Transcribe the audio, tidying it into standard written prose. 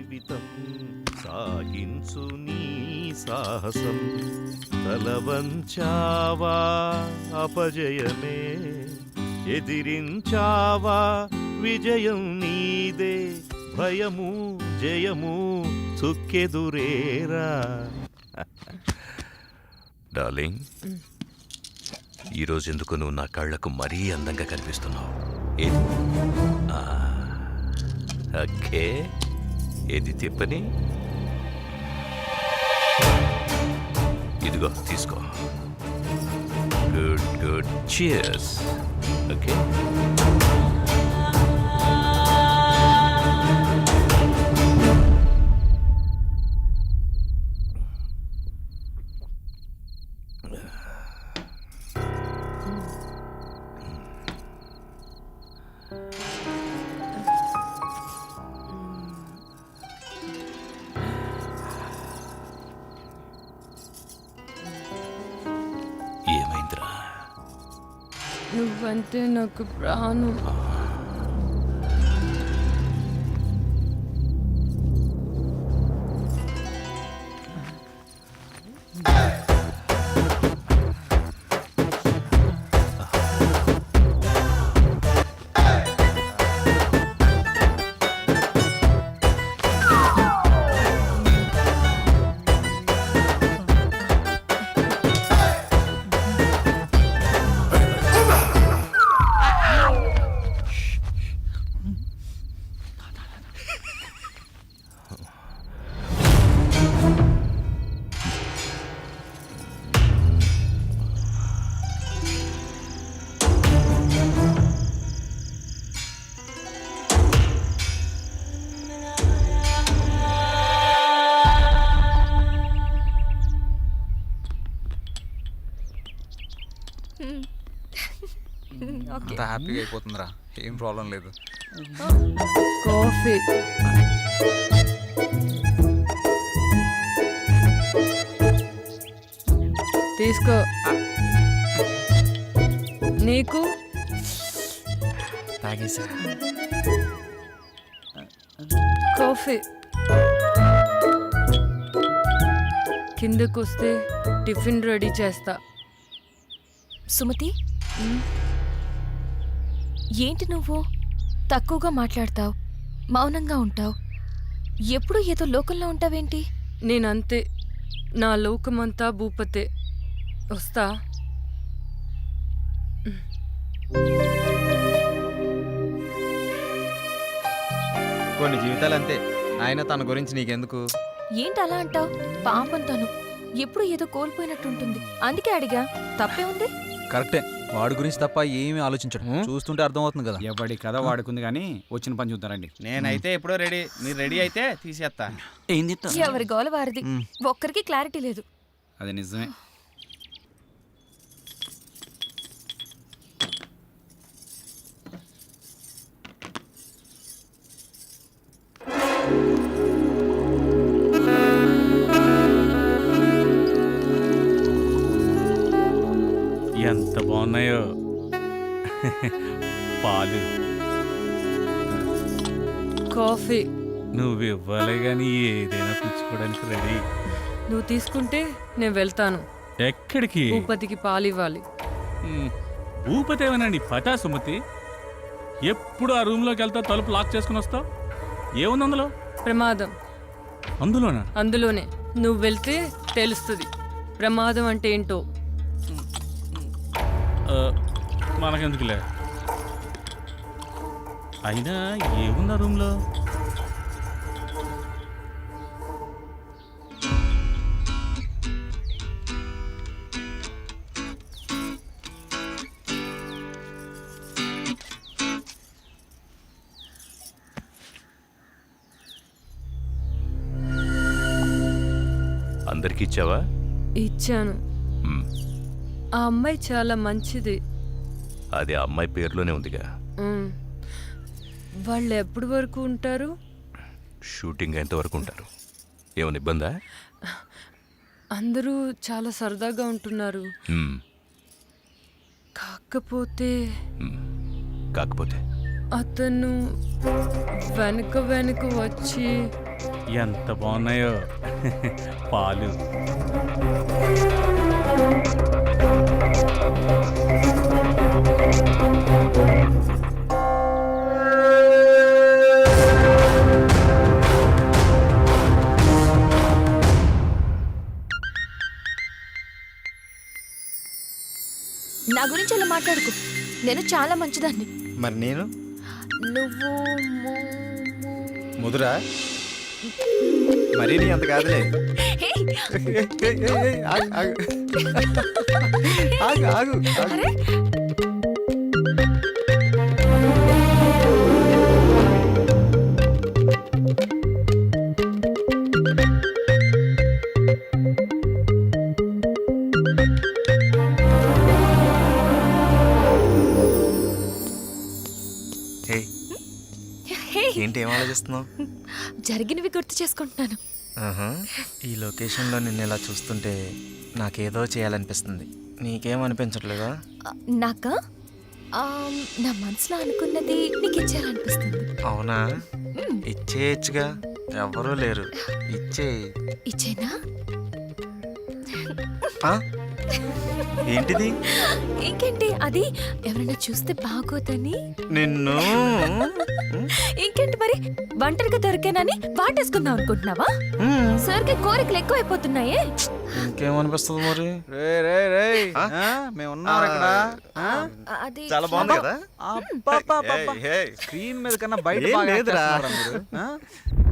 జీవితం సాగించు నీ సాహసం తలవంచావా అపజయమే ఎదిరించావా విజయం నీదే భయము జయము చుక్కెదురేరా. డార్లింగ్, ఈరోజు ఎందుకు నువ్వు నా కళ్ళకు మరీ అందంగా కనిపిస్తున్నావు? ఏది ఓకే, ఏది తిప్పని? ఇదిగో తీసుకో. Good good, cheers. ఓకే, ఏమైందిరా? నువ్వంటే నాకు ప్రాణం. అంత హ్యాపీగా అయిపోతుందిరా, ఏం ప్రాబ్లం లేదు. కాఫీ తీసుకో. నీకు తాగేసా కాఫీ. కిందకొస్తే టిఫిన్ రెడీ చేస్తా. సుమతి, ఏంటి నువ్వు తక్కువగా మాట్లాడతావు, మౌనంగా ఉంటావు, ఎప్పుడు ఏదో లోకంలో ఉంటావేంటి? నేనంతే, నా లోకమంతా భూపతే. వస్తా. కొన్ని జీవితాలు అంతే. ఆయన తన గురించి నీకెందుకు? ఏంటి అలా అంటావు? పాపం తను ఎప్పుడు ఏదో కోల్పోయినట్టుంటుంది, అందుకే అడిగా. తప్పే ఉంది? కరెక్టే, వాడి గురించి తప్ప ఏమీ ఆలోచించడు. చూస్తుంటే అర్థమవుతుంది కదా. ఎవడి కథ వాడుకుంది కానీ వచ్చిన పని చూద్దారండి. నేనైతే ఎప్పుడో రెడీ. మీరు రెడీ అయితే తీసేస్తా. ఏం చెప్తా? ఎవరి గోల వారిది, ఒక్కరికి క్లారిటీ లేదు. అది నిజమే. ఎంత బాగున్నాయో పాలు. కాఫీ నువ్వు ఇవ్వాలి కానీ ఏదైనా పుచ్చుకోవడానికి రెడీ. నువ్వు తీసుకుంటే నేను వెళ్తాను. ఎక్కడికి? భూపతికి పాలు ఇవ్వాలి. భూపతి ఏమనండి పటా సుమతి. ఎప్పుడు ఆ రూమ్లోకి వెళ్తా తలుపు లాక్ చేసుకుని వస్తావు. ఏముంది అందులో? ప్రమాదం. అందులోనా? అందులోనే. నువ్వు వెళ్తే తెలుస్తుంది ప్రమాదం అంటే ఏంటో. మనకెందుకులే. అయినా ఏముంది ఆ రూమ్లో? అందరికి ఇచ్చావా? ఇచ్చాను. ఆ అమ్మాయి చాలా మంచిది. అది ఆ అమ్మాయి పేరులోనే ఉందిగా. వాళ్ళు ఎప్పటి వరకు ఉంటారు? షూటింగ్ ఎంతవరకు ఉంటారు? ఏమైనా ఇబ్బందా? అందరూ చాలా సరదాగా ఉంటున్నారు. కాకపోతే కాకపోతే అతను వెనక వెనక వచ్చి ఎంత బాగున్నాయో పాలు. నా గురించి అలా మాట్లాడుకు. నేను చాలా మంచిదాన్ని. మరి నేను నువ్వు ముదురా మరీ నీ అంత కాదులే. హే, ఆగు, ఆగు. ఆగు, ఆగు, ఆగు. అరే హే హే, ఏంటి ఏం ఆలోచిస్తున్నావు? జరిగినవి గుర్తు చేసుకుంటున్నాను. ఆహా, ఈ లొకేషన్లో నిన్ను ఇలా చూస్తుంటే నాకేదో చేయాలనిపిస్తుంది. నీకేం అనిపించట్లేదా? నాకా నా మనసులో అనుకున్నది నీకు ఇచ్చేయాలనిపిస్తుంది. అవునా? ఇచ్చేయచ్చుగా, ఎవ్వరూ లేరు. ఇచ్చేనా? ఆ? ఏంటిది? ఇంకేంటి, అది ఎవరైనా చూస్తే బాగోదని. నిన్ను ఇంకేంటి మరి, ఒంటరిగా దొరికానని వాటేసుకుందాం అనుకుంటున్నావా? సరికి కోరికలు ఎక్కువైపోతున్నాయే. ఇంకేమనిపిస్తుంది మరి? రే రే రే మేము ఉన్నాం ఇక్కడ. అది చాలా బాగుంది కదా? స్క్రీన్ మీద కన్నా బయట ఏం బాగా లేదురా. యాక్ట్ చేస్తున్నారా మీరు?